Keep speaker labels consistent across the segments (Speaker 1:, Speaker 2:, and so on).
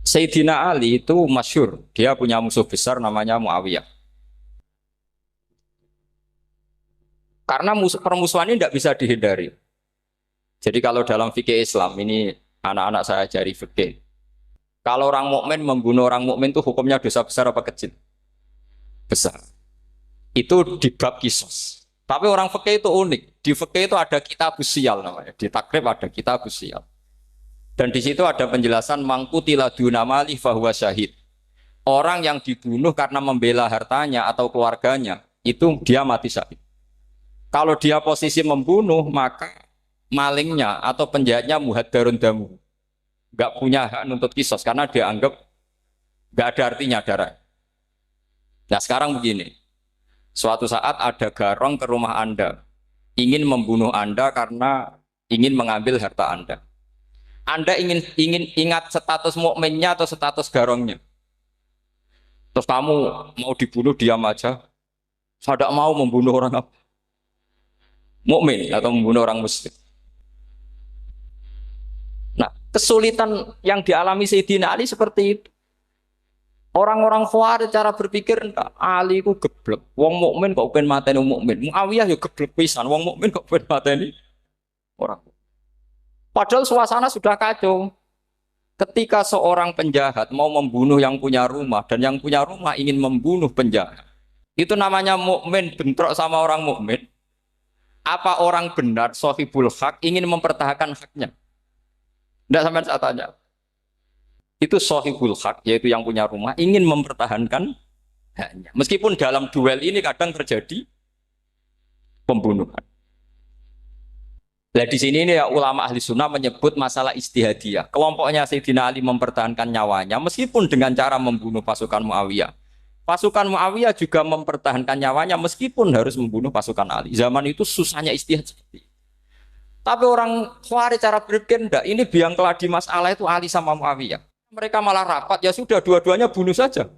Speaker 1: Sayyidina Ali itu masyhur, dia punya musuh besar namanya Muawiyah. Karena permusuhan ini tidak bisa dihindari. Jadi kalau dalam fikih Islam ini anak-anak saya ajari fikih. Kalau orang mukmin membunuh orang mukmin itu hukumnya dosa besar apa kecil? Besar. Itu di bab kisos. Tapi orang fikih itu unik. Di fikih itu ada kitab sial namanya. Di takrib ada kitab sial. Dan di situ ada penjelasan mangkutila dunamali fahuwa syahid. Orang yang dibunuh karena membela hartanya atau keluarganya, itu dia mati syahid. Kalau dia posisi membunuh, maka malingnya atau penjahatnya muhaddarun damu. Nggak punya hak nuntut kisos karena dia anggap nggak ada artinya darah. Nah sekarang begini, suatu saat ada garong ke rumah Anda, ingin membunuh Anda karena ingin mengambil harta Anda. Anda ingin ingat status mukminnya atau status garongnya. Terus kamu mau dibunuh diam aja. Saya tidak mau membunuh orang mukmin atau membunuh orang muslim. Nah, kesulitan yang dialami Sayyidina Ali seperti itu. Orang-orang Khawarij cara berpikir Ali ku geblek. Wong mukmin kok pengen mateni wong mukmin. Muawiyah ya geblek pisan. Wong mukmin kok pengen mateni orang. Padahal suasana sudah kacau. Ketika seorang penjahat mau membunuh yang punya rumah dan yang punya rumah ingin membunuh penjahat, itu namanya mukmin bentrok sama orang mukmin. Apa orang benar sohibul hak ingin mempertahankan haknya? Tidak sampai saya tanya. Itu sohibul hak, yaitu yang punya rumah ingin mempertahankan haknya. Meskipun dalam duel ini kadang terjadi pembunuhan. Nah di sini ini ya ulama ahli sunnah menyebut masalah istihadiyah. Kelompoknya Sayyidina Ali mempertahankan nyawanya meskipun dengan cara membunuh pasukan Muawiyah. Pasukan Muawiyah juga mempertahankan nyawanya meskipun harus membunuh pasukan Ali. Zaman itu susahnya istihad seperti itu. Tapi orang Khawarij cara berpikir enggak, ini biang keladi masalah itu Ali sama Muawiyah. Mereka malah rapat, ya sudah dua-duanya bunuh saja.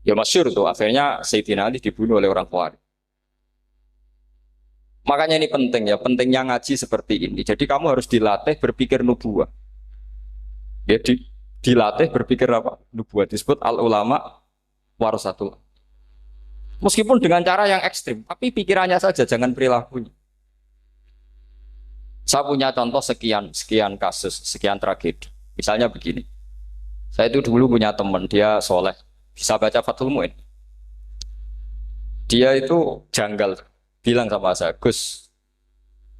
Speaker 1: Ya masyhur tuh, akhirnya Sayyidina Ali dibunuh oleh orang Khawarij. Makanya ini penting ya, pentingnya ngaji seperti ini. Jadi kamu harus dilatih berpikir nubuah. Ya, dilatih berpikir apa? Nubuah disebut al ulama warasatul. Meskipun dengan cara yang ekstrim, tapi pikirannya saja, jangan perilakunya. Saya punya contoh sekian kasus, sekian tragedi. Misalnya begini, saya itu dulu punya teman, dia soleh, bisa baca Fathul Mu'in. Dia itu janggal, bilang sama saya, Gus,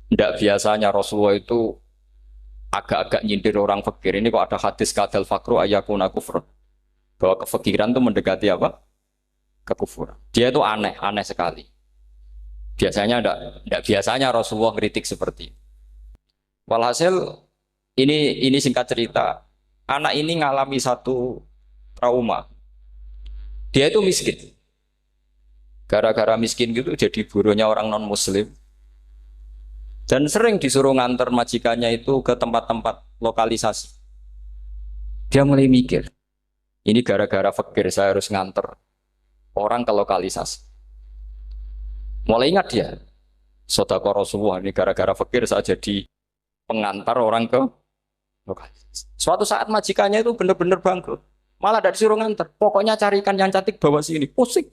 Speaker 1: tidak biasanya Rasulullah itu agak-agak nyindir orang fakir. Ini kok ada hadis kadal fakru ayakuna kufur. Bahwa kefakiran itu mendekati apa? Kekufuran. Dia itu aneh, aneh sekali. Biasanya tidak biasanya Rasulullah kritik seperti itu. Walhasil ini singkat cerita, anak ini ngalami satu trauma. Dia itu miskin. Gara-gara miskin gitu jadi buruhnya orang non muslim. Dan sering disuruh nganter majikannya itu ke tempat-tempat lokalisasi. Dia mulai mikir, ini gara-gara fakir saya harus nganter orang ke lokalisasi. Mulai ingat dia, Sodako Rasulullah ini gara-gara fakir saya jadi pengantar orang ke lokalisasi. Suatu saat majikannya itu benar-benar bangkrut. Malah tidak disuruh nganter. Pokoknya carikan yang cantik bawa sini. Pusing.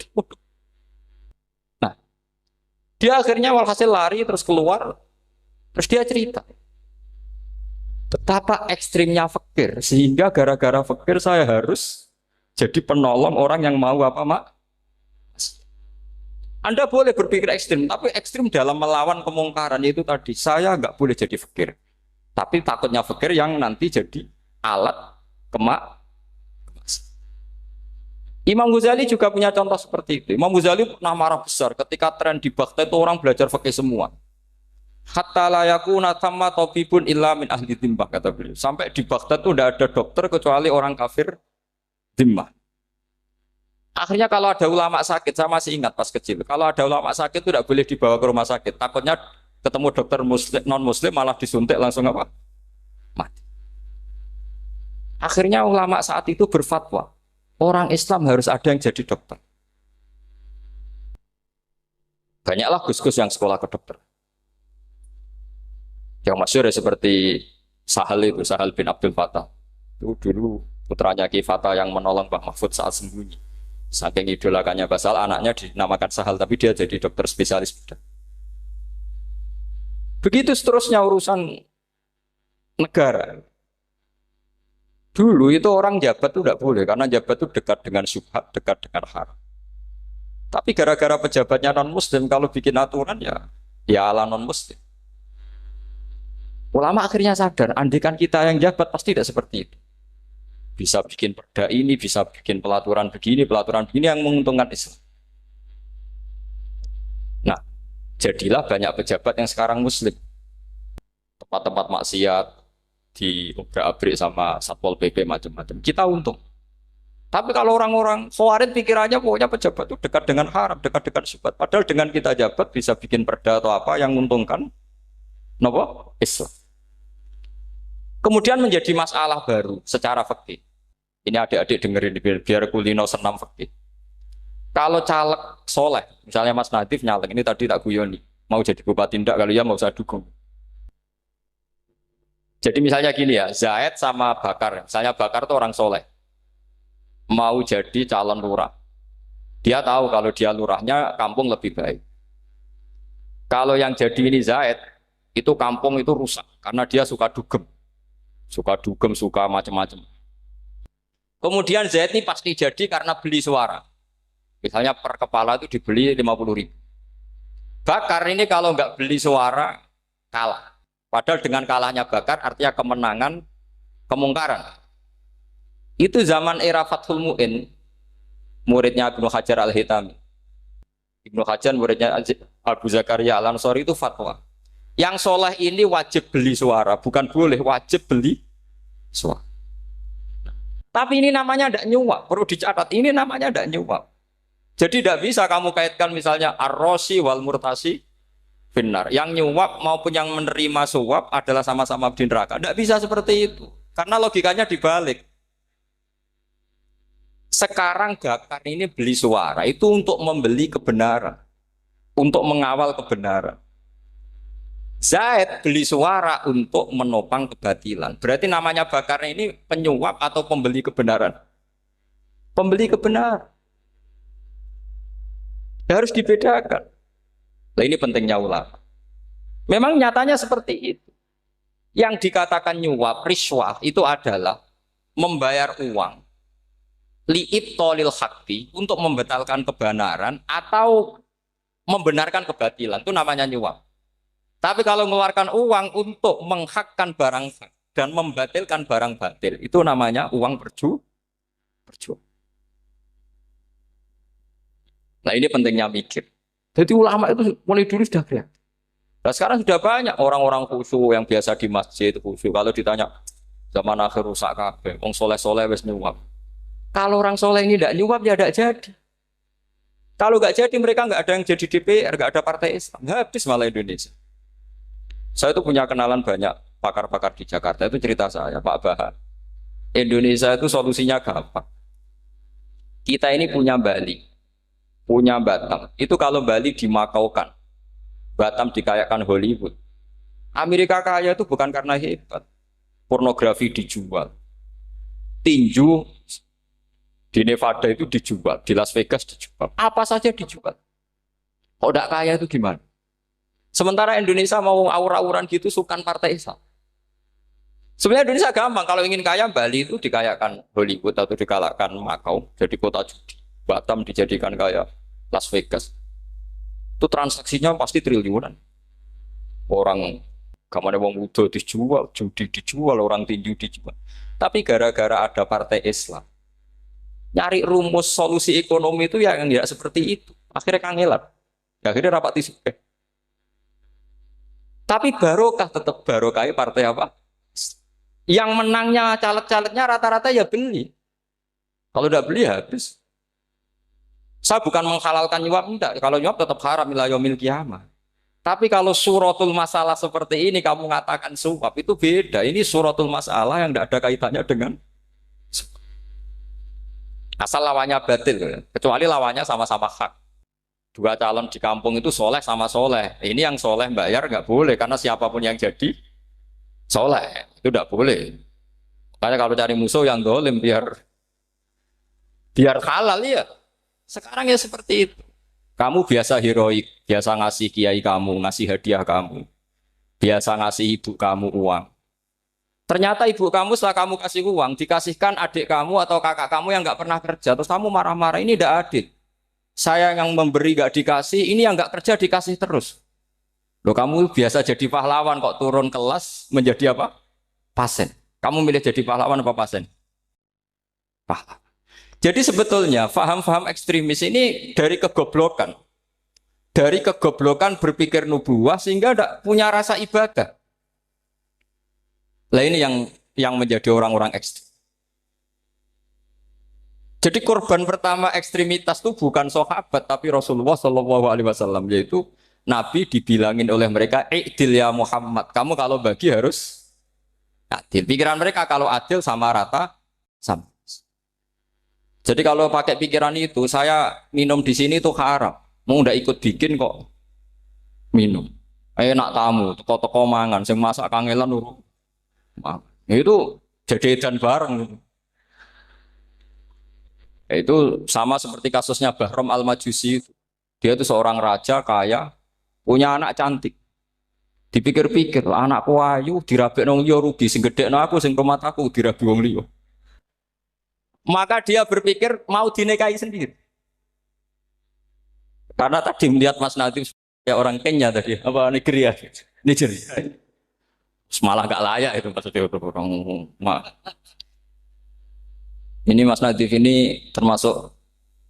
Speaker 1: Nah, dia akhirnya walhasil lari terus keluar. Terus dia cerita. Betapa ekstrimnya fakir. Sehingga gara-gara fakir saya harus jadi penolong orang yang mau apa mak? Anda boleh berpikir ekstrim, tapi ekstrim dalam melawan kemungkaran itu tadi. Saya nggak boleh jadi fakir. Tapi takutnya fakir yang nanti jadi alat kemak. Imam Ghazali juga punya contoh seperti itu. Imam Ghazali pernah marah besar ketika tren di Baghdad itu orang belajar fakih semua. Hatta layaku natama tobibun illa min ahli timbah kata beliau. Sampai di Baghdad itu tidak ada dokter kecuali orang kafir timbah. Akhirnya kalau ada ulama sakit, saya masih ingat pas kecil. Kalau ada ulama sakit itu tidak boleh dibawa ke rumah sakit. Takutnya ketemu dokter muslim, non muslim malah disuntik langsung apa? Mati. Akhirnya ulama saat itu berfatwa, orang Islam harus ada yang jadi dokter. Banyaklah gus-gus yang sekolah ke dokter. Yang masyhur ya seperti Sahal itu, Sahal bin Abdul Fattah. Itu dulu putranya Ki Fatah yang menolong Mbah Mahfud saat sembunyi. Saking idolakannya Basal, anaknya dinamakan Sahal, tapi dia jadi dokter spesialis bedah. Begitu seterusnya urusan negara. Dulu itu orang jabat itu tidak boleh, karena jabat itu dekat dengan syubhat, dekat dengan haram. Tapi gara-gara pejabatnya non-muslim, kalau bikin aturan ya ala non-muslim. Ulama akhirnya sadar, andikan kita yang jabat pasti tidak seperti itu. Bisa bikin perda ini, bisa bikin pelaturan begini yang menguntungkan Islam. Nah, jadilah banyak pejabat yang sekarang muslim. Tempat-tempat maksiat diobrak-abrik sama Satpol PP macam-macam. Kita untung. Tapi kalau orang-orang Khawarij pikirannya pokoknya pejabat itu dekat dengan haram, dekat-dekat syubhat. Padahal dengan kita jabat bisa bikin perda atau apa yang menguntungkan Islam. Kemudian menjadi masalah baru secara fikih. Ini adik-adik dengerin biar kulino senam fikih. Kalau caleg soleh, misalnya Mas Nadif nyalek, ini tadi tak guyoni, mau jadi bupati ndak, kalau ya mau saya dukung. Jadi misalnya gini ya, Zaid sama Bakar, misalnya Bakar itu orang soleh, mau jadi calon lurah. Dia tahu kalau dia lurahnya kampung lebih baik. Kalau yang jadi ini Zaid, itu kampung itu rusak, karena dia suka dugem, suka macam-macam. Kemudian Zaid ini pasti jadi karena beli suara. Misalnya per kepala itu dibeli 50.000. Bakar ini kalau nggak beli suara, kalah. Padahal dengan kalahnya Bakar artinya kemenangan, kemungkaran. Itu zaman era Fathul Mu'in, muridnya Ibnu Hajar Al-Hitami. Ibnu Hajar muridnya Abu Zakaria Al-Ansori itu fatwa. Yang soleh ini wajib beli suara, bukan boleh, wajib beli suara. Tapi ini namanya tidak nyuap, perlu dicatat, ini namanya tidak nyuap. Jadi tidak bisa kamu kaitkan misalnya ar-rosi wal murtasi benar. Yang nyuap maupun yang menerima suap adalah sama-sama di neraka. Tidak bisa seperti itu. Karena logikanya dibalik. Sekarang Bakar ini beli suara itu untuk membeli kebenaran. Untuk mengawal kebenaran. Zaid beli suara untuk menopang kebatilan. Berarti namanya Bakar ini penyuap atau pembeli kebenaran? Pembeli kebenaran. Harus dibedakan. Nah, ini pentingnya ulama. Memang nyatanya seperti itu. Yang dikatakan nyuap, riswah itu adalah membayar uang li'ibtolil haqqi untuk membatalkan kebenaran atau membenarkan kebatilan. Itu namanya nyuap. Tapi kalau mengeluarkan uang untuk menghakkan barang hak dan membatalkan barang batil, itu namanya uang perjuangan. Nah ini pentingnya mikir. Jadi ulama itu mulai dulu sudah kreatif. Nah sekarang sudah banyak orang-orang khusyuk yang biasa di masjid khusyuk. Kalau ditanya zaman akhir rusak kabeh, wong soleh-soleh wis nyuap. Kalau orang soleh ini tidak nyuap ya tidak jadi. Kalau nggak jadi mereka nggak ada yang jadi DPR, nggak ada partai Islam, habis malah Indonesia. Saya itu punya kenalan banyak pakar-pakar di Jakarta, itu cerita saya Pak Bahar. Indonesia itu solusinya gampang. Kita ini punya Bali. Punya Batam, itu kalau Bali dimakaukan, Batam dikayakan Hollywood. Amerika kaya itu bukan karena hebat, pornografi dijual, tinju di Nevada itu dijual, di Las Vegas dijual, apa saja dijual. Kok tidak kaya itu gimana? Sementara Indonesia mau aur-auran gitu sukan partai Islam. Sebenarnya Indonesia gampang, kalau ingin kaya Bali itu dikayakan Hollywood atau dikalahkan Makau, jadi kota judi. Batam dijadikan kayak Las Vegas. Itu transaksinya pasti triliunan. Orang gamane wong muda dijual, judi dijual, orang tinju dijual. Tapi gara-gara ada partai Islam, nyari rumus solusi ekonomi itu yang tidak seperti itu. Akhirnya kangelan. Akhirnya rapat isu. Tapi barokah tetap barokah partai apa? Yang menangnya caleg-calegnya rata-rata ya beli. Kalau tidak beli habis. Saya bukan menghalalkan nyuap, enggak. Kalau nyuap tetap haram ila yaumil qiyamah. Tapi kalau suratul masalah seperti ini kamu mengatakan suap itu beda. Ini suratul masalah yang tidak ada kaitannya dengan asal lawannya batil, kecuali lawannya sama-sama hak. Dua calon di kampung itu soleh sama soleh. Ini yang soleh bayar nggak boleh karena siapapun yang jadi soleh. Itu tidak boleh. Makanya kalau cari musuh yang dolim biar halal ya. Sekarang ya seperti itu. Kamu biasa heroik, biasa ngasih kiai kamu, ngasih hadiah kamu, biasa ngasih ibu kamu uang. Ternyata ibu kamu setelah kamu kasih uang, dikasihkan adik kamu atau kakak kamu yang nggak pernah kerja, terus kamu marah-marah, ini tidak adil. Saya yang memberi nggak dikasih, ini yang nggak kerja dikasih terus. Loh kamu biasa jadi pahlawan kok turun kelas menjadi apa? Pasien. Kamu milih jadi pahlawan apa pasien? Pahlawan. Jadi sebetulnya faham-faham ekstremis ini dari kegoblokan. Dari kegoblokan berpikir nubuah sehingga tidak punya rasa ibadah. Lah ini yang menjadi orang-orang ekstrem. Jadi korban pertama ekstremitas itu bukan sahabat tapi Rasulullah Shallallahu Alaihi Wasallam, yaitu Nabi dibilangin oleh mereka, "I'dil ya Muhammad, kamu kalau bagi harus adil." Pikiran mereka kalau adil sama rata sama. Jadi kalau pakai pikiran itu, saya minum di sini itu haram. Mau ndak ikut bikin kok minum. Enak tamu, toko-toko mangan, sing masak kangelan urung. Itu jadi edan bareng. Itu sama seperti kasusnya Bahram Al-Majusi. Dia itu seorang raja kaya, punya anak cantik. Dipikir-pikir, anakku ayu dirabi nang liya rugi, sing gedhekno aku sing rumah aku dirabi wong liya. Maka dia berpikir mau dinikahi sendiri. Karena tadi melihat Mas Nadif ya orang Kenya tadi, apa Nigeria. Nigeria. Malah gak layak itu maksudnya orang. Ini Mas Nadif ini termasuk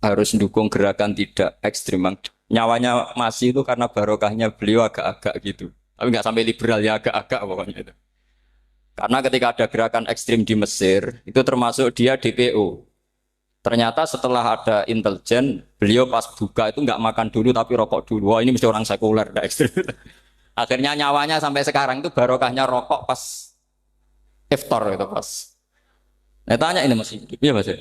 Speaker 1: harus mendukung gerakan tidak ekstrim. Nyawanya masih itu karena barokahnya beliau agak-agak gitu. Tapi nggak sampai liberal ya agak-agak pokoknya itu. Karena ketika ada gerakan ekstrim di Mesir, itu termasuk dia DPO. Ternyata setelah ada intelijen, beliau pas buka itu nggak makan dulu tapi rokok dulu. Wah ini mesti orang sekuler, tidak ekstrim. Akhirnya nyawanya sampai sekarang itu barokahnya rokok pas iftar itu pas. Saya tanya ini masih hidup, ya mas ya.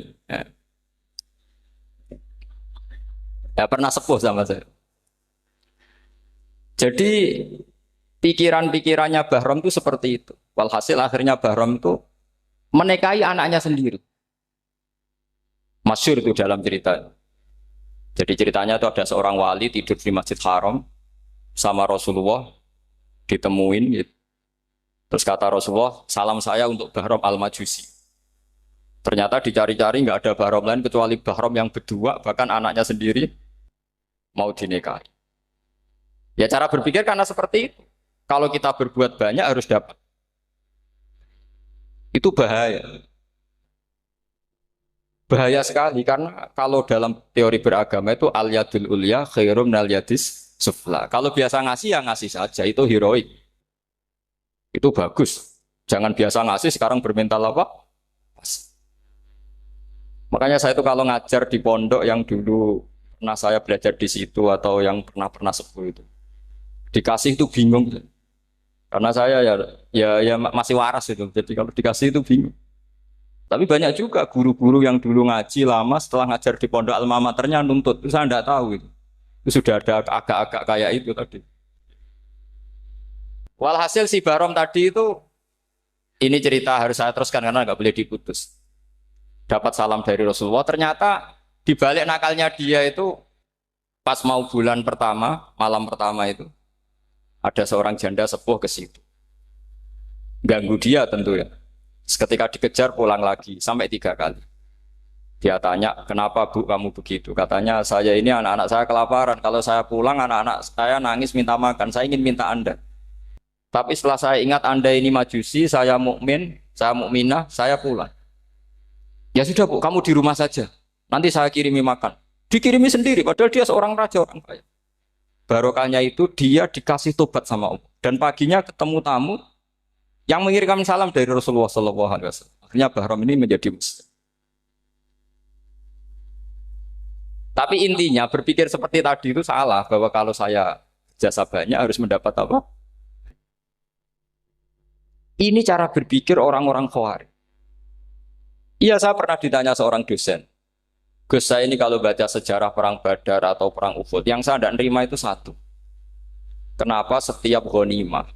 Speaker 1: Ya pernah sepuh sama saya. Jadi pikiran-pikirannya Bahram itu seperti itu. Walhasil akhirnya Bahram itu menikahi anaknya sendiri. Masyhur itu dalam cerita. Jadi ceritanya itu ada seorang wali tidur di Masjid Haram sama Rasulullah, ditemuin gitu. Terus kata Rasulullah, salam saya untuk Bahram Al-Majusi. Ternyata dicari-cari nggak ada Bahram lain kecuali Bahram yang berdua, bahkan anaknya sendiri mau dinikahi. Ya cara berpikir karena seperti itu. Kalau kita berbuat banyak harus dapat. Itu bahaya. Bahaya sekali karena kalau dalam teori beragama itu al yadul ulya khairum minal yadis sufla. Kalau biasa ngasih ya ngasih saja, itu heroik. Itu bagus. Jangan biasa ngasih sekarang bermental apa? Makanya saya itu kalau ngajar di pondok yang dulu pernah saya belajar di situ atau yang pernah sepuh itu, dikasih itu bingung. Karena saya ya masih waras itu. Jadi kalau dikasih itu bingung. Tapi banyak juga guru-guru yang dulu ngaji lama setelah ngajar di pondok alma maternya nuntut. Itu saya tidak tahu itu. Itu sudah ada agak-agak kayak itu tadi. Walhasil si Bahram tadi itu, ini cerita harus saya teruskan karena nggak boleh diputus. Dapat salam dari Rasulullah. Ternyata di balik nakalnya dia itu pas mau bulan pertama, malam pertama itu ada seorang janda sepuh ke situ. Ganggu dia tentu ya. Ketika dikejar pulang lagi sampai 3 kali. Dia tanya, kenapa bu kamu begitu? Katanya saya ini anak-anak saya kelaparan. Kalau saya pulang anak-anak saya nangis minta makan. Saya ingin minta Anda. Tapi setelah saya ingat Anda ini majusi, saya mukmin, saya mukminah, saya pulang. Ya sudah bu, kamu di rumah saja. Nanti saya kirimi makan. Dikirimi sendiri, padahal dia seorang raja orang kaya. Barokahnya itu dia dikasih tobat sama Allah. Dan paginya ketemu tamu yang mengirimkan salam dari Rasulullah SAW. Akhirnya Bahram ini menjadi muslim. Tapi intinya berpikir seperti tadi itu salah, bahwa kalau saya jasa banyak harus mendapat apa? Ini cara berpikir orang-orang Khawarij. Iya, saya pernah ditanya seorang dosen. Gus, saya ini kalau baca sejarah perang Badar atau perang Uhud, yang saya tidak nerima itu satu. Kenapa setiap ghanimah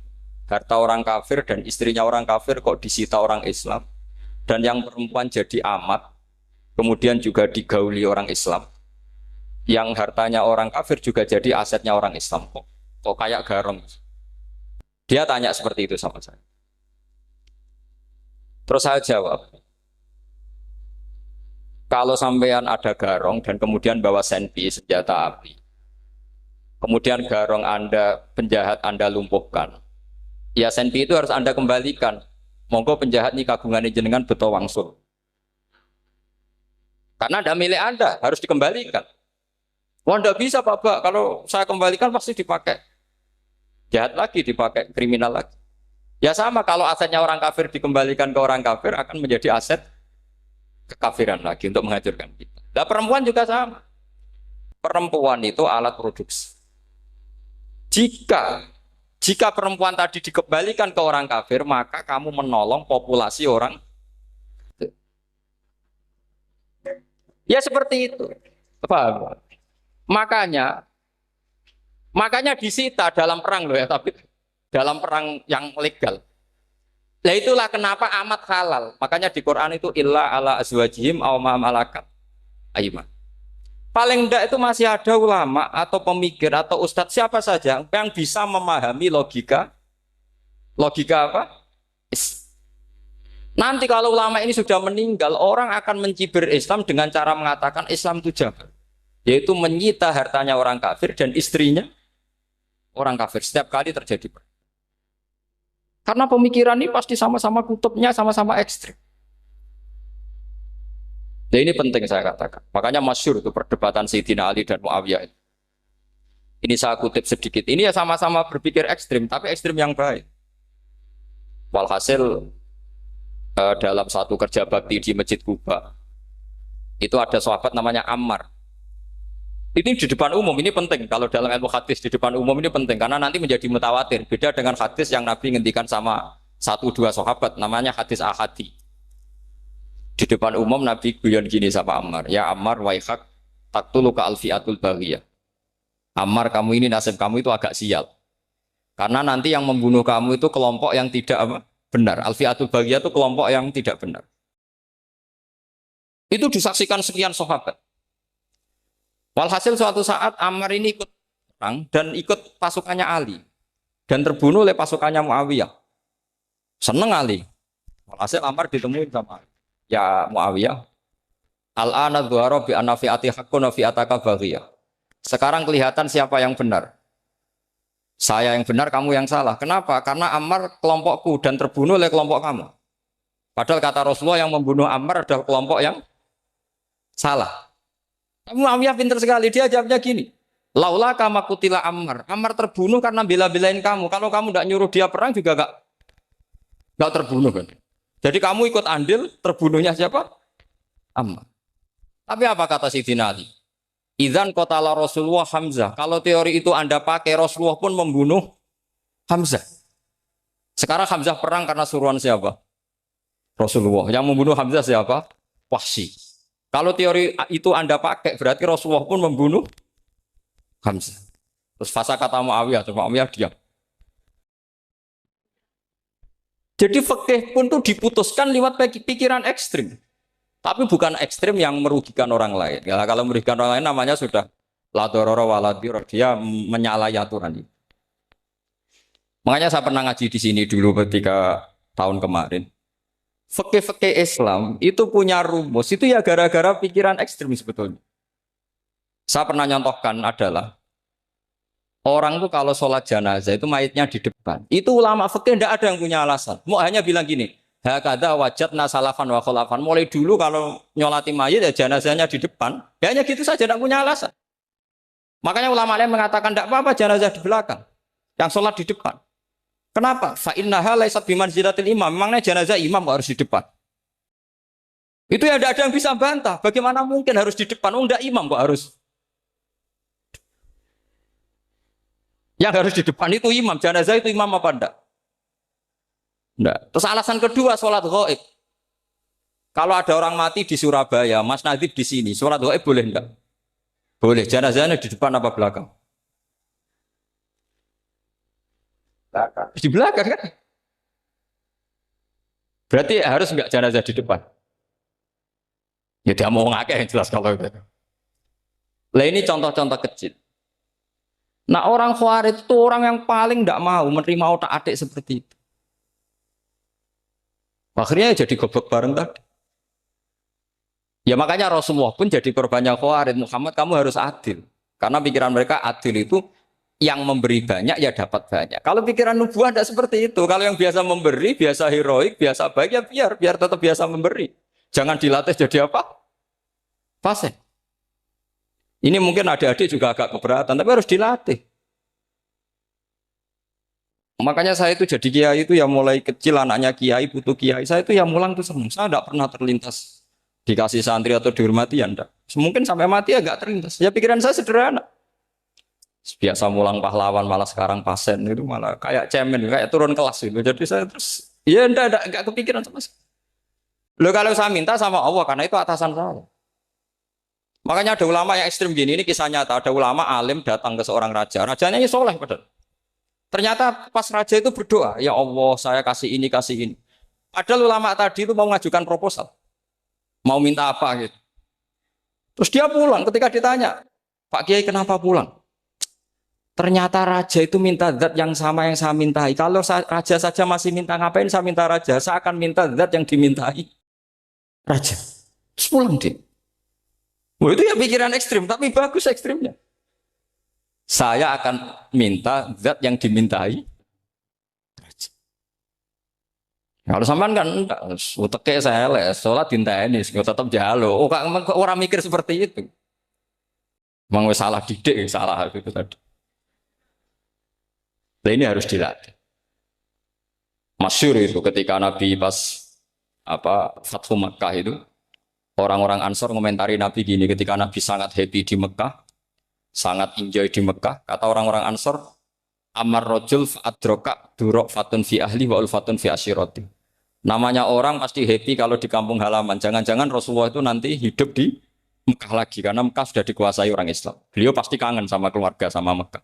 Speaker 1: harta orang kafir dan istrinya orang kafir kok disita orang Islam, dan yang perempuan jadi amat, kemudian juga digauli orang Islam, yang hartanya orang kafir juga jadi asetnya orang Islam, kok kayak garong. Dia tanya seperti itu sama saya. Terus saya jawab, kalau sampean ada garong dan kemudian bawa senpi, senjata api, kemudian garong Anda, penjahat Anda lumpuhkan, ya senpi itu harus Anda kembalikan. Monggo penjahat ini kagungan jenengan beto wangsul. Karena ada milik Anda, harus dikembalikan. Wah, tidak bisa Pak, kalau saya kembalikan pasti dipakai jahat lagi, dipakai kriminal lagi. Ya sama, kalau asetnya orang kafir dikembalikan ke orang kafir akan menjadi aset kekafiran lagi untuk menghancurkan kita. Nah, perempuan juga sama. Perempuan itu alat produksi. Jika perempuan tadi dikembalikan ke orang kafir, maka kamu menolong populasi orang. Ya seperti itu. Paham? Makanya disita dalam perang loh ya, tapi dalam perang yang legal. Nah itulah kenapa amat halal. Makanya di Quran itu illa ala azwajihim aw ma malakat ayman. Paling enggak itu masih ada ulama atau pemikir atau ustadz siapa saja yang bisa memahami logika apa? Nanti kalau ulama ini sudah meninggal, orang akan mencibir Islam dengan cara mengatakan Islam itu jahat, yaitu menyita hartanya orang kafir dan istrinya orang kafir setiap kali terjadi perang. Karena pemikiran ini pasti sama-sama kutubnya, sama-sama ekstrim. Nah ini penting saya katakan. Makanya masyhur itu perdebatan Sayyidina Ali dan Muawiyah. Ini saya kutip sedikit. Ini ya sama-sama berpikir ekstrim, tapi ekstrim yang baik. Walhasil dalam satu kerja bakti di Masjid Kuba, itu ada sahabat namanya Ammar. Ini di depan umum, ini penting. Kalau dalam ilmu hadis di depan umum ini penting karena nanti menjadi mutawatir. Beda dengan hadis yang Nabi ngendikan sama 1-2 sahabat, namanya hadis ahadi. Di depan umum Nabi guyon gini sama Ammar, ya Ammar waihak taktuluka alfiatul baghiyah. Ammar, kamu ini nasib kamu itu agak sial. Karena nanti yang membunuh kamu itu kelompok yang tidak benar. Alfiatul baghiyah itu kelompok yang tidak benar. Itu disaksikan sekian sahabat. Walhasil suatu saat Ammar ini ikut perang dan ikut pasukannya Ali dan terbunuh oleh pasukannya Muawiyah. Seneng Ali. Walhasil Ammar ditemuin sama Ali. Ya Muawiyah, al-ana dhuhara bi anna fi'ati haqqun wa fi'ataka baghiyah. Sekarang kelihatan siapa yang benar. Saya yang benar, kamu yang salah. Kenapa? Karena Ammar kelompokku dan terbunuh oleh kelompok kamu. Padahal kata Rasulullah yang membunuh Ammar adalah kelompok yang salah. Muawiyah pintar sekali, dia jawabnya gini, laula kama kutila Ammar. Ammar terbunuh karena bela-belain kamu. Kalau kamu tidak nyuruh dia perang juga nggak terbunuh kan. Jadi kamu ikut andil terbunuhnya siapa? Ammar. Tapi apa kata Sayyidina Ali? Idzan qatala Rasulullah Hamzah. Kalau teori itu Anda pakai, Rasulullah pun membunuh Hamzah. Sekarang Hamzah perang karena suruhan siapa? Rasulullah. Yang membunuh Hamzah siapa? Wahsy. Kalau teori itu Anda pakai, berarti Rasulullah pun membunuh Hamzah. Terus fasa kata Muawiyah, terus Muawiyah diam. Jadi fikih pun tuh diputuskan lewat pikiran ekstrim. Tapi bukan ekstrim yang merugikan orang lain. Ya, kalau merugikan orang lain namanya sudah la dororo wa la dirar, dia menyalahi aturan. Makanya saya pernah ngaji di sini dulu ketika tahun kemarin. Fikih-fikih Islam itu punya rumus, itu ya gara-gara pikiran ekstrim sebetulnya. Saya pernah nyontohkan adalah orang tuh kalau sholat jenazah itu mayitnya di depan. Itu ulama fikih tidak ada yang punya alasan. Mau hanya bilang gini, hakadha wajadna salafan wa khulafan. Mulai dulu kalau nyolati mayit ya jenazahnya di depan. Ya hanya gitu saja, tidak punya alasan. Makanya ulama lain mengatakan tidak apa-apa jenazah di belakang, yang sholat di depan. Kenapa? Fa innaha laysat bimanzilatil imam. Memangnya jenazah imam harus di depan. Itu ya tidak ada yang bisa bantah. Bagaimana mungkin harus di depan? Enggak imam kok harus. Yang harus di depan itu imam. Jenazah itu imam apa enggak? Enggak. Terus alasan kedua sholat ghaib. Kalau ada orang mati di Surabaya, Mas Nadib di sini, sholat ghaib boleh enggak? Boleh. Jenazahnya di depan apa belakang? Di belakang kan? Berarti harus enggak jenazah di depan. Ya dia mau ngakeh yang jelas kalau itu. Lah ini contoh-contoh kecil. Nah orang Khawarij itu orang yang paling tidak mau menerima otak adik seperti itu. Akhirnya jadi goblok bareng tadi. Ya makanya Rasulullah pun jadi korbannya Khawarij. Muhammad kamu harus adil. Karena pikiran mereka adil itu yang memberi banyak ya dapat banyak. Kalau pikiran nubuah tidak seperti itu. Kalau yang biasa memberi, biasa heroik, biasa baik ya biar tetap biasa memberi. Jangan dilatih jadi apa? Fasih. Ini mungkin adik-adik juga agak keberatan, tapi harus dilatih. Makanya saya itu jadi kiai itu ya mulai kecil anaknya kiai butuh kiai. Saya itu ya mulang tuh senang. Saya tidak pernah terlintas dikasih santri atau dihormati ya enggak. Mungkin sampai mati ya enggak terlintas. Ya pikiran saya sederhana. Biasa mulang pahlawan malah sekarang pasien itu malah kayak cemen, kayak turun kelas gitu. Jadi saya terus ya enggak kepikiran sama sekali. Loh kalau saya minta sama Allah karena itu atasan saya. Makanya ada ulama yang ekstrim gini, ini kisah nyata. Ada ulama alim datang ke seorang raja. Rajanya ini soleh padahal. Ternyata pas raja itu berdoa, ya Allah saya kasih ini, kasih ini. Padahal ulama tadi itu mau mengajukan proposal. Mau minta apa gitu. Terus dia pulang ketika ditanya, Pak Kiai kenapa pulang? Ternyata raja itu minta zat yang sama yang saya mintai. Kalau raja saja masih minta, ngapain saya minta raja? Saya akan minta zat yang dimintai raja. Terus pulang dia. Wah itu ya pikiran ekstrim, tapi bagus ekstrimnya. Saya akan minta zat yang dimintai. Kalau sampean kan enggak, uteke saya les, sholat dinteni, tetap jalo. Oh, orang mikir seperti itu. Memang salah didik, salah itu tadi. Nah, ini harus dilatih. Masyhur itu ketika Nabi pas Fathu Makkah itu, orang-orang Ansor ngomentari Nabi gini, ketika Nabi sangat happy di Mekah, sangat enjoy di Mekah, kata orang-orang Ansor, Amar rojul adroka durok fatun fi ahli wa ulfatun fi asyiroti. Namanya orang pasti happy kalau di kampung halaman. Jangan-jangan Rasulullah itu nanti hidup di Mekah lagi, karena Mekah sudah dikuasai orang Islam. Beliau pasti kangen sama keluarga, sama Mekah.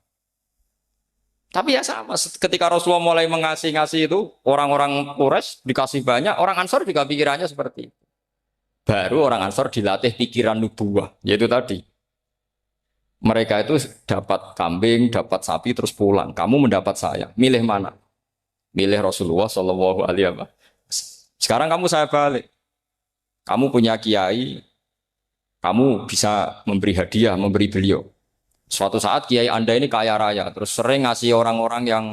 Speaker 1: Tapi ya sama, ketika Rasulullah mulai ngasih itu, orang-orang Quraisy dikasih banyak, orang Ansor juga pikirannya seperti itu. Baru orang Ansor dilatih pikiran nubuwah, yaitu tadi. Mereka itu dapat kambing, dapat sapi, terus pulang. Kamu mendapat saya, milih mana? Milih Rasulullah Shallallahu Alaihi Wasallam. Sekarang kamu saya balik. Kamu punya kiai, kamu bisa memberi hadiah, memberi beliau. Suatu saat kiai Anda ini kaya raya, terus sering ngasih orang-orang yang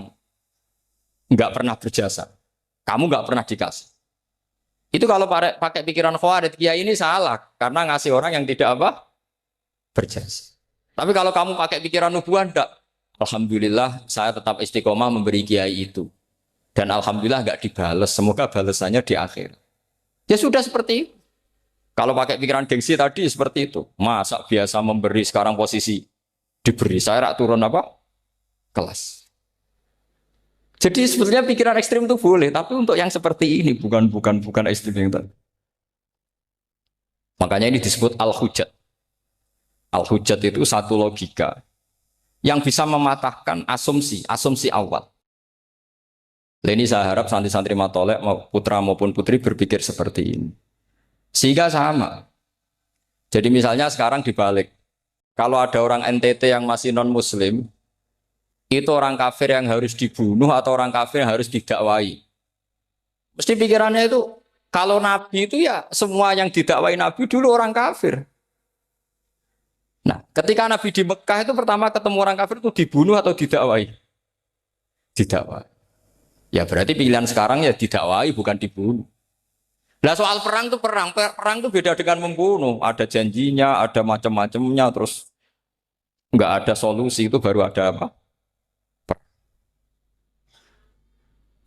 Speaker 1: nggak pernah berjasa. Kamu nggak pernah dikasih. Itu kalau pakai pikiran Khawarij, kiai ini salah karena ngasih orang yang tidak apa? Berjasa. Tapi kalau kamu pakai pikiran nubuah, enggak. Alhamdulillah saya tetap istiqomah memberi kiai itu. Dan alhamdulillah enggak dibales. Semoga balasannya di akhir. Ya sudah seperti itu. Kalau pakai pikiran gengsi tadi seperti itu. Masa biasa memberi sekarang posisi diberi. Saya rak turun apa? Kelas. Jadi sebetulnya pikiran ekstrim itu boleh. Tapi untuk yang seperti ini bukan ekstrim yang tadi. Makanya ini disebut al-hujjat. Al-hujjat itu satu logika yang bisa mematahkan asumsi awal. Ini saya harap santri-santri matolek, putra maupun putri berpikir seperti ini. Sehingga sama. Jadi misalnya sekarang dibalik. Kalau ada orang NTT yang masih non-muslim, itu orang kafir yang harus dibunuh atau orang kafir yang harus didakwai. Mesti pikirannya itu, kalau Nabi itu ya semua yang didakwai Nabi dulu orang kafir. Nah, ketika Nabi di Mekah itu pertama ketemu orang kafir itu dibunuh atau didakwai? Didakwai. Ya berarti pilihan sekarang ya didakwai bukan dibunuh. Nah soal perang itu perang itu beda dengan membunuh. Ada janjinya, ada macam-macamnya, terus nggak ada solusi itu baru ada apa?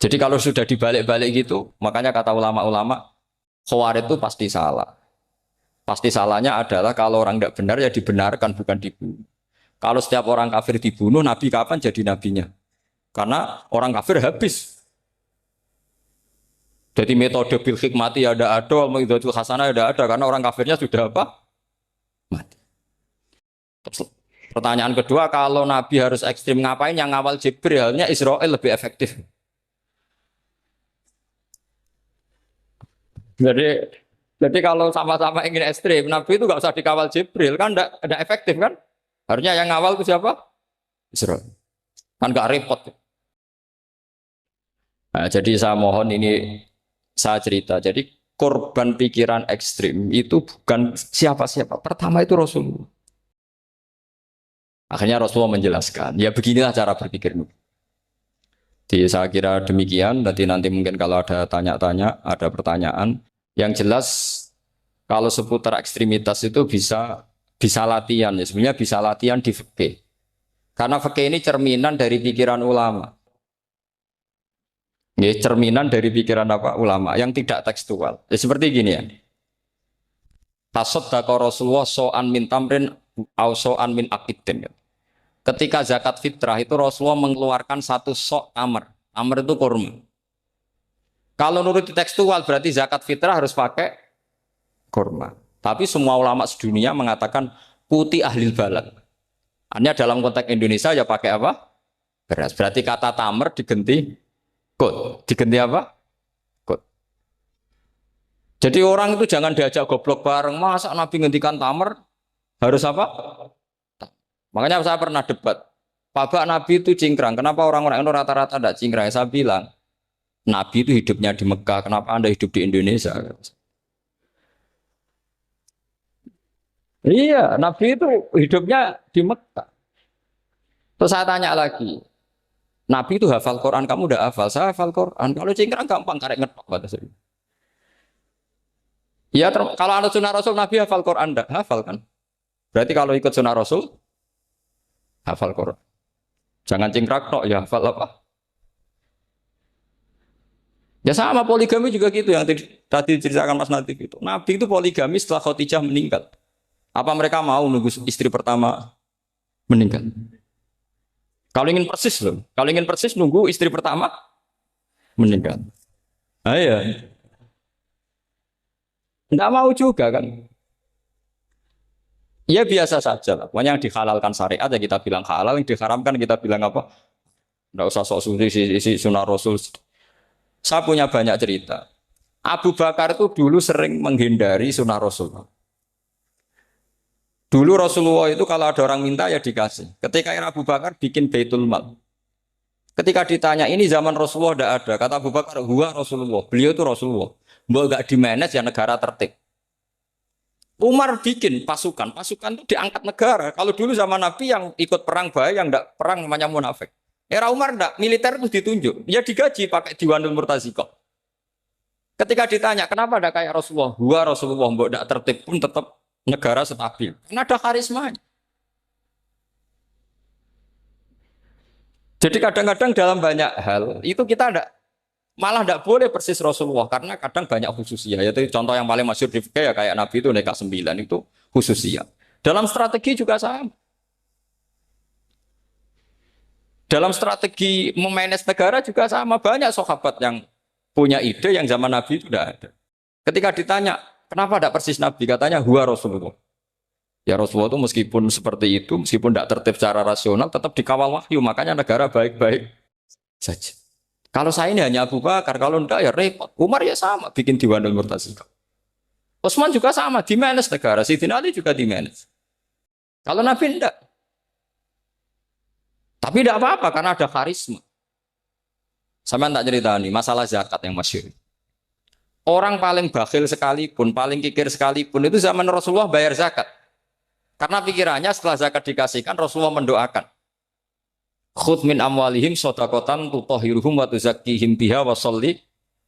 Speaker 1: Jadi kalau sudah dibalik-balik gitu, makanya kata ulama-ulama, Khawarij itu pasti salah. Pasti salahnya adalah kalau orang tidak benar ya dibenarkan bukan dibunuh. Kalau setiap orang kafir dibunuh, Nabi kapan jadi nabinya? Karena orang kafir habis. Jadi metode bil hikmati ada, metode hasanah ada karena orang kafirnya sudah apa? Mati. Pertanyaan kedua, kalau Nabi harus ekstrim ngapain yang ngawal Jibril? Halnya Israel lebih efektif. Jadi jadi kalau sama-sama ingin ekstrim, Nabi itu nggak usah dikawal Jibril kan, enggak efektif kan? Harusnya yang ngawal itu siapa? Israel. Kan nggak repot. Nah, jadi saya mohon ini saya cerita. Jadi korban pikiran ekstrim itu bukan siapa-siapa. Pertama itu Rasulullah. Akhirnya Rasulullah menjelaskan, ya beginilah cara berpikir. Jadi saya kira demikian. Nanti mungkin kalau ada tanya-tanya, ada pertanyaan. Yang jelas kalau seputar ekstremitas itu bisa latihan. Ya sebenarnya bisa latihan di fikih. Karena fikih ini cerminan dari pikiran ulama. Ya, cerminan dari pikiran apa ulama yang tidak tekstual. Ya, seperti gini ya. Tasaddaqa Rasulullah so'an min tamrin au so'an min akidin. Ketika zakat fitrah itu Rasulullah mengeluarkan satu sok tamar. Tamar itu kurma. Kalau menurut tekstual berarti zakat fitrah harus pakai kurma. Tapi semua ulama sedunia mengatakan putih ahli balad. Hanya dalam konteks Indonesia ya pakai apa? Beras. Berarti kata tamar diganti kut. Diganti apa? Kut. Jadi orang itu jangan diajak goblok bareng. Masa Nabi ngendikan tamar harus apa? Makanya saya pernah debat. Pak Nabi itu cingkrang. Kenapa orang-orang itu rata-rata tidak cingkrang? Saya bilang, Nabi itu hidupnya di Mekah. Kenapa Anda hidup di Indonesia? Iya, Nabi itu hidupnya di Mekah. Terus saya tanya lagi, Nabi itu hafal Quran, kamu udah hafal? Saya hafal Quran. Kalau cingkrang gampang, karek ngetok kata saya. Ya, kalau ada sunnah Rasul, Nabi hafal Quran, enggak? Hafal kan? Berarti kalau ikut sunnah Rasul, hafal Quran. Jangan cingkrak tok, ya hafal apa? Ya sama poligami juga gitu yang tadi diceritakan Mas Natif itu. Nabi itu poligami setelah Khadijah meninggal. Apa mereka mau nunggu istri pertama meninggal? Kalau ingin persis loh. Kalau ingin persis nunggu istri pertama meninggal. Ah iya. Enggak mau juga kan. Ya biasa saja lah. Pokoknya yang dihalalkan syariat ya kita bilang halal, yang diharamkan kita bilang apa? Enggak usah sok suci isi sunnah Rasul. Saya punya banyak cerita. Abu Bakar itu dulu sering menghindari sunnah Rasul. Dulu Rasulullah itu kalau ada orang minta ya dikasih. Ketika era Abu Bakar bikin Baitul Mal. Ketika ditanya ini zaman Rasulullah tidak ada. Kata Abu Bakar, huwa Rasulullah. Beliau itu Rasulullah. Mbak gak di-manage ya negara tertib. Umar bikin pasukan. Pasukan itu diangkat negara. Kalau dulu zaman Nabi yang ikut perang bahaya, yang tidak perang namanya munafik. Era Umar tidak, militer itu ditunjuk. Ya digaji pakai Diwanul Murtazikoh. Ketika ditanya, kenapa ada kayak Rasulullah? Huwa Rasulullah, mbak tidak tertib pun tetap negara stabil. Karena ada karisma. Jadi kadang-kadang dalam banyak hal itu kita malah tidak boleh persis Rasulullah karena kadang banyak khususnya. Yaitu contoh yang paling masyhur di fikih ya kayak Nabi itu nikah 9 itu khususnya. Dalam strategi juga sama. Dalam strategi memanage negara juga sama. Banyak sahabat yang punya ide yang zaman Nabi itu tidak ada. Ketika ditanya, kenapa tidak persis Nabi? Katanya, huwa Rasulullah. Ya Rasulullah itu meskipun seperti itu, meskipun tidak tertib secara rasional, tetap dikawal wahyu. Makanya negara baik-baik saja. Kalau saya ini hanya Abu Bakar, kalau tidak ya repot. Umar ya sama, bikin Diwanul Murtazikoh. Utsman juga sama, di-manage negara. Sayyidina Ali juga di-manage. Kalau Nabi tidak. Tapi tidak apa-apa, karena ada karisma. Sama tak cerita nih, masalah zakat yang masyhur. Orang paling bakhil sekalipun, paling kikir sekalipun, itu zaman Rasulullah bayar zakat. Karena pikirannya setelah zakat dikasihkan, Rasulullah mendoakan. Khudh min amwalihim shadaqatan tutahhiruhum wa tuzakkihim biha wa sholli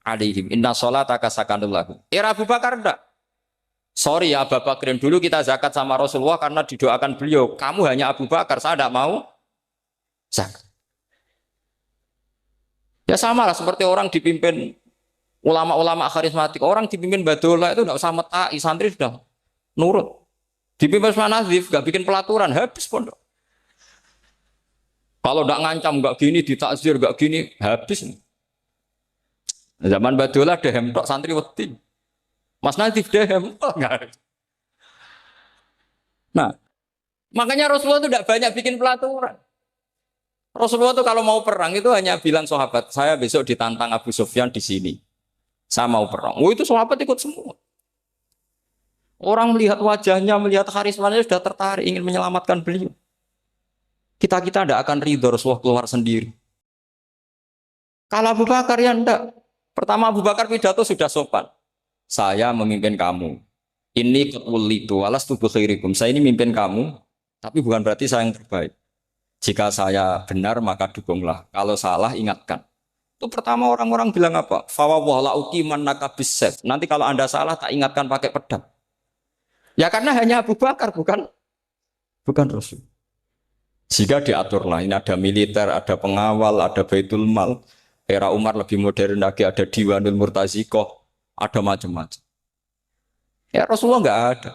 Speaker 1: alaihim. Inna sholataka sakanun lahum. Era Abu Bakar enggak. Sorry ya Abu Bakrin, dulu kita zakat sama Rasulullah karena didoakan beliau. Kamu hanya Abu Bakar, saya tidak mau zakat. Ya sama lah seperti orang dipimpin ulama-ulama karismatik. Orang dipimpin Badullah itu tidak usah metai, santri sudah nurut. Dipimpin Usman Nazif, gak bikin pelaturan, habis pondok. Kalau tidak ngancam, gak gini, ditakzir, gak gini, habis. Zaman Badullah dehem tok santri wedi. Mas Nazif dehem tok. Nah, Makanya Rasulullah itu tidak banyak bikin pelaturan. Rasulullah itu kalau mau perang itu hanya bilang sahabat, saya besok ditantang Abu Sufyan di sini. Saya mau perang. Oh itu sahabat ikut semua. Orang melihat wajahnya, melihat karismanya sudah tertarik ingin menyelamatkan beliau. Kita tidak akan ridho Rasulullah keluar sendiri. Kalau Abu Bakar ya enggak. Pertama Abu Bakar pidato sudah sopan. Saya memimpin kamu. Ini ketulitu walas tubuh khairikum. Saya ini memimpin kamu, tapi bukan berarti saya yang terbaik. Jika saya benar maka dukunglah. Kalau salah ingatkan. Itu pertama orang-orang bilang apa? Fawwah la'uqiman nakabissef. Nanti kalau Anda salah tak ingatkan pakai pedang. Ya karena hanya Abu Bakar bukan Rasul. Jika diaturlah ini ada militer, ada pengawal, ada Baitul Mal. Era Umar lebih modern lagi ada Diwanul Murtazikoh, ada macam-macam. Ya Rasulullah nggak ada.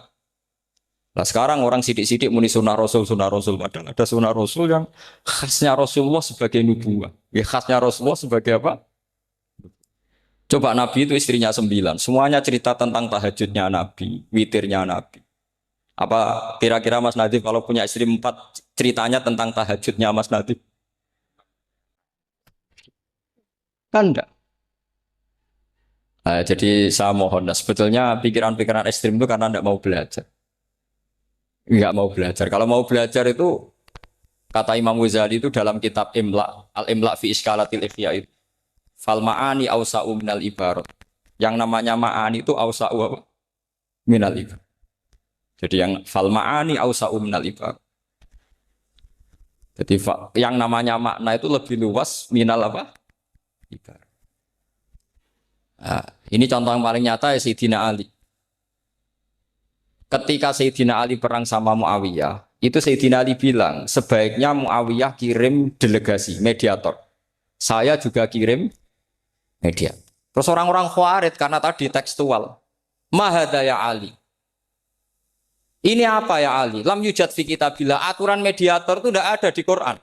Speaker 1: Nah sekarang orang sidik-sidik muni sunnah Rasul. Padahal ada sunnah Rasul yang khasnya Rasulullah sebagai nubuwah. Ya khasnya Rasulullah sebagai apa? Coba Nabi itu istrinya 9. Semuanya cerita tentang tahajudnya Nabi, witirnya Nabi. Apa kira-kira Mas Nadif kalau punya istri 4 ceritanya tentang tahajudnya Mas Nadif? Kan enggak. Nah, jadi saya mohon, nah, sebetulnya pikiran-pikiran ekstrim itu karena enggak mau belajar. Enggak mau belajar. Kalau mau belajar itu kata Imam Ghazali itu dalam kitab Imla, Al-Imla fi Iskalatil Ikhya itu. Fal ma'ani awsa'u minal ibarat. Yang namanya ma'ani itu awsa'u apa? Minal ibarat. Jadi yang fal ma'ani awsa'u minal ibarat. Jadi yang namanya makna itu lebih luas minal apa? Ibarat. Nah, ini contoh yang paling nyata ya Sayyidina Ali. Ketika Sayyidina Ali perang sama Muawiyah, itu Sayyidina Ali bilang, sebaiknya Muawiyah kirim delegasi, mediator. Saya juga kirim media. Terus orang-orang Khawarij karena tadi tekstual. Mahada ya Ali. Ini apa ya Ali? Lam yujad fi kitabillah. Aturan mediator itu tidak ada di Quran.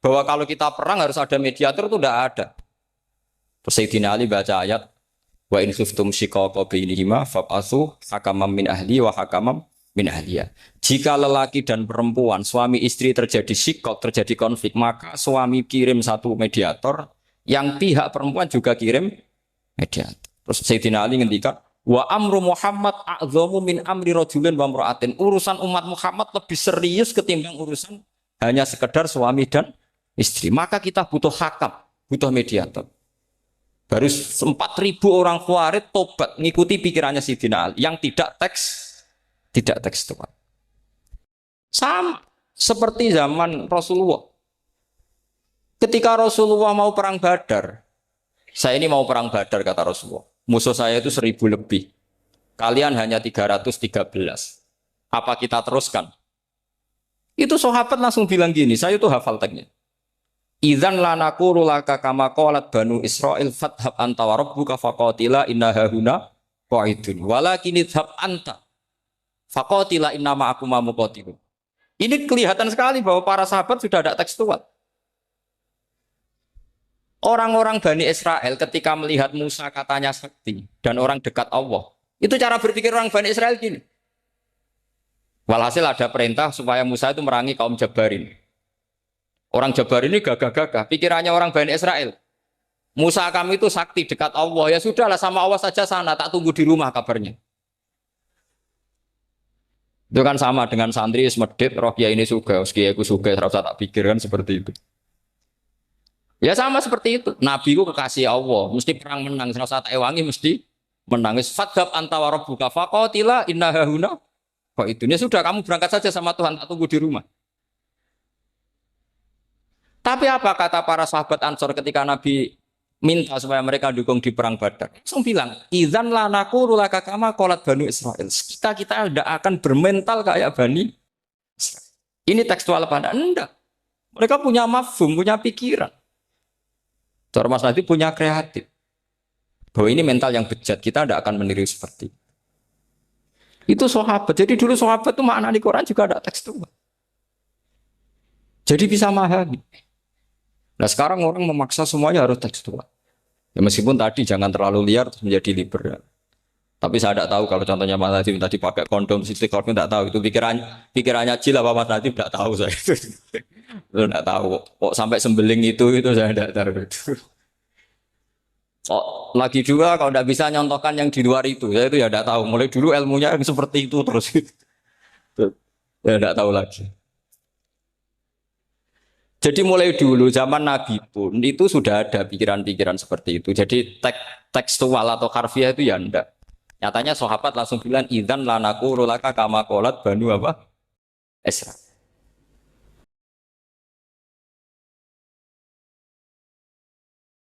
Speaker 1: Bahwa kalau kita perang harus ada mediator itu tidak ada. Terus Sayyidina Ali baca ayat wa in khiftum shiqaqa bainihima fab'atsu hakaman min ahli wa hakaman min ahliya. Jika lelaki dan perempuan, suami istri terjadi shiqaq, terjadi konflik, maka suami kirim satu mediator, yang pihak perempuan juga kirim mediator. Terus Sayyidina Ali ngendikan wa amru Muhammad a'dhamu min amri rajulin wa imra'atin. Urusan umat Muhammad lebih serius ketimbang urusan hanya sekedar suami dan istri. Maka kita butuh hakam, butuh mediator. Baru 4.000 orang Khawarij tobat ngikuti pikirannya Sayyidina Ali yang tidak tekstual. Sama seperti zaman Rasulullah. Ketika Rasulullah mau perang Badar, saya ini mau perang Badar kata Rasulullah. Musuh saya itu 1.000 lebih. Kalian hanya 313. Apa kita teruskan? Itu sahabat langsung bilang gini, saya itu hafal teksnya. Idzan lanaqulu laka kama qalat banu Israil fathab anta wa rabbuka faqatila inna hahuna qa'idun walakin idhab anta faqatila inna ma'akum muqatilun. Ini kelihatan sekali bahwa para sahabat sudah ada tekstual. Orang-orang Bani Israel ketika melihat Musa katanya sakti dan orang dekat Allah, itu cara berpikir orang Bani Israel gini. Walhasil ada perintah supaya Musa itu merangi kaum Jabarin. Orang Jabar ini gagah-gagah, pikirannya orang Bani Israel. Musa kami itu sakti dekat Allah, ya sudahlah sama Allah saja sana, tak tunggu di rumah kabarnya. Itu kan sama dengan santri semedit, roh kiai ini suga, kiai aku suga, serasa tak pikir kan seperti itu. Ya sama seperti itu. Nabi ku kekasih Allah, mesti perang menang, serasa tak ewangi mesti menang. Fadhab anta wa rabbuka faqatila inna hahuna. Kok itu? Ya sudah kamu berangkat saja sama Tuhan, tak tunggu di rumah. Tapi apa kata para sahabat Ansor ketika Nabi minta supaya mereka dukung di perang Badar? Langsung bilang, idzan lanaqulu laka kama qalat banu Israil. Kita tidak akan bermental kayak Bani Israil. Ini tekstual apa enggak? Mereka punya mafhum, punya pikiran. Cara Mas Nadi punya kreatif. Bahwa ini mental yang bejat, kita tidak akan meniru seperti itu sahabat. Jadi dulu sahabat itu makna di Quran juga ada tekstual. Jadi bisa memahami. Nah sekarang orang memaksa semuanya harus tekstual. Ya meskipun tadi jangan terlalu liar terus menjadi liberal. Tapi saya tidak tahu kalau contohnya Mas Nadim tadi pakai kondom, istiqomah tidak tahu itu pikirannya Jil apa Mas Nadim tidak tahu saya itu tidak tahu kok sampai sembeling itu saya tidak tahu itu. Oh, lagi juga kalau tidak bisa nyontohkan yang di luar itu saya itu ya tidak tahu. Mulai dulu ilmunya yang seperti itu terus saya tidak tahu lagi. Jadi mulai dulu zaman Nabi pun itu sudah ada pikiran-pikiran seperti itu. Jadi tekstual atau harfiah itu ya enggak. Nyatanya sahabat langsung bilang idzan lanaku rolaka kama qolat banu apa? Esra.